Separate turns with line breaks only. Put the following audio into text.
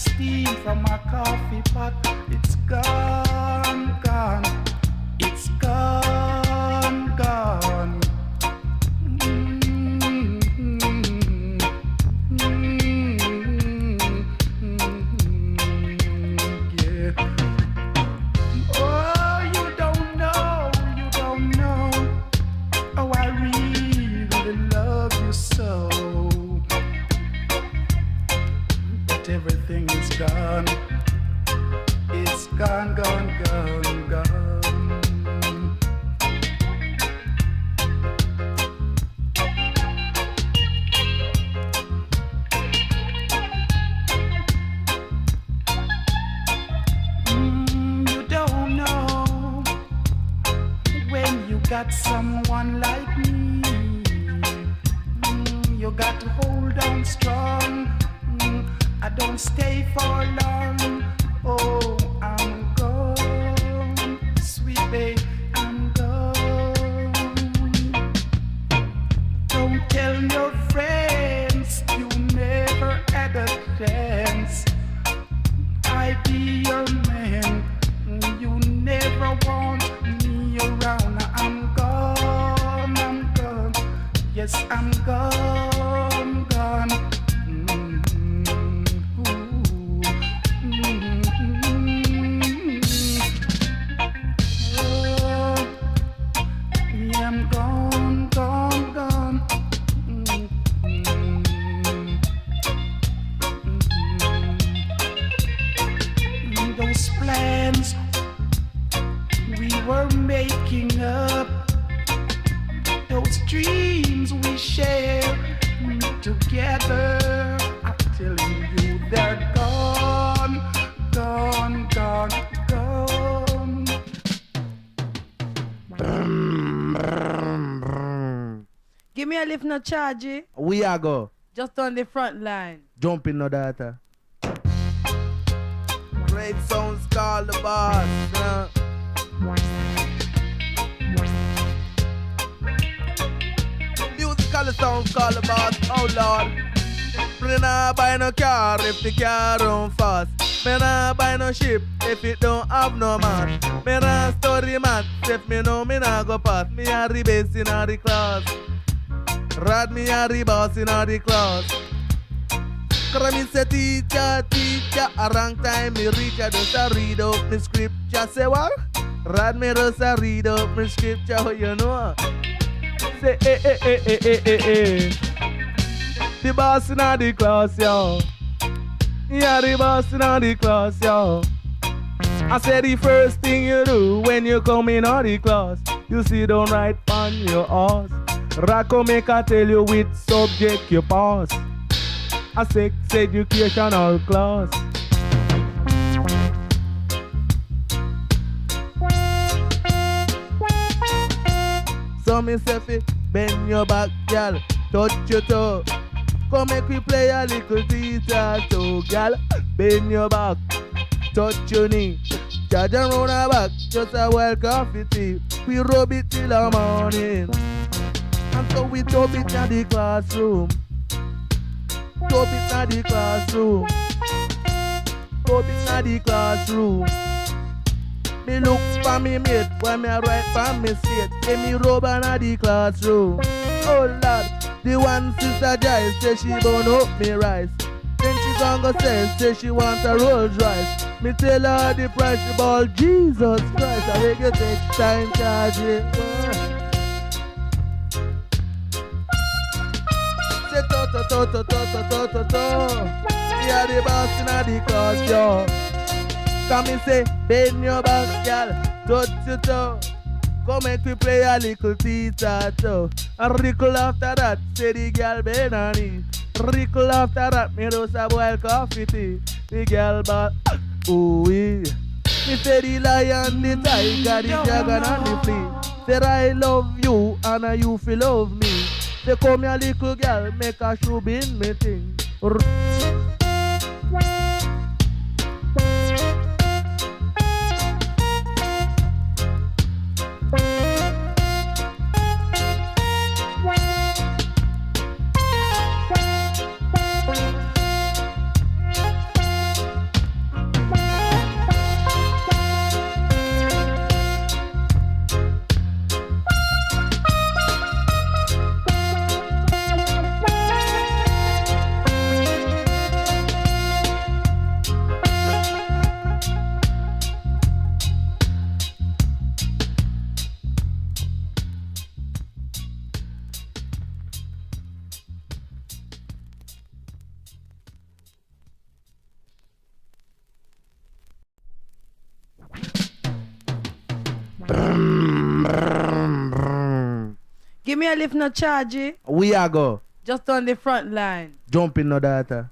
steam from my coffee pot. It's gone, gone. It's gone, gone. Yeah. Oh, you don't know. Oh, I really love you so. But everything is gone. It's gone, gone, gone, gone. You don't know when you got someone like me. You got to hold on strong. I don't stay for long. Oh, I'm gone, sweet babe, I'm gone. Don't tell your friends you never had a chance. I be your man, you never want me around. I'm gone, yes, I'm gone, gone. I'm gone, gone, gone. Those plans we were making up, those dreams we share together, I'm telling you they're gone, gone, gone, gone.
Give me a lift, no charge it.
We are go.
Just on the front line.
Jump in, no data. Great sounds call the boss. Musical sounds call the boss. Oh Lord. Me nah buy no car if the car run fast. Me nah buy no ship if it don't have no man. Me nah story man if me know me nah go past. Me a the base in a the class. Rad me a the boss in a the class. Cause me say teacher, a wrong time me reach a just a read up me scripture. Say what? Rad me just a read up me scripture, how you know? Say the boss in a the class, yo. Yeah, the boss in a the class, yo. I say the first thing you do when you come in a the class, you sit down right on your ass. Racco make I tell you which subject you pass. A sex educational class. So me say fi bend your back, gal, touch your toe. Come make we play a little teacher too, gal. Bend your back, touch your knee. Charge around her back, just a while coffee tea. We rub it till the morning. And so we dub it in the classroom. Dub it in the classroom. Dub it in the classroom. Me look for me mate, when me a write for me seat. Give me rub in the classroom. Oh Lord, the one sister Joyce say she burn up me rice. Then she gon' go say she want a Rolls Royce. Me tell her the price she ball Jesus Christ. I make you take time charge it. Say to. Yeah, the boss in the class, yo. Come and say, bend your back, girl, touch your toe. Come make we play a little teacher too. And rickle after that, say the girl bend her knee. Rickle after that, me roast a boil coffee tea. The girl but, ooh wee. Me say the lion, the tiger, the dragon and the flea. Say I love you and you feel love me. Say come here little girl, make a shoe in me thing.
Give me a lift, no charge it.
We are go.
Just on the front line.
Jump in no data.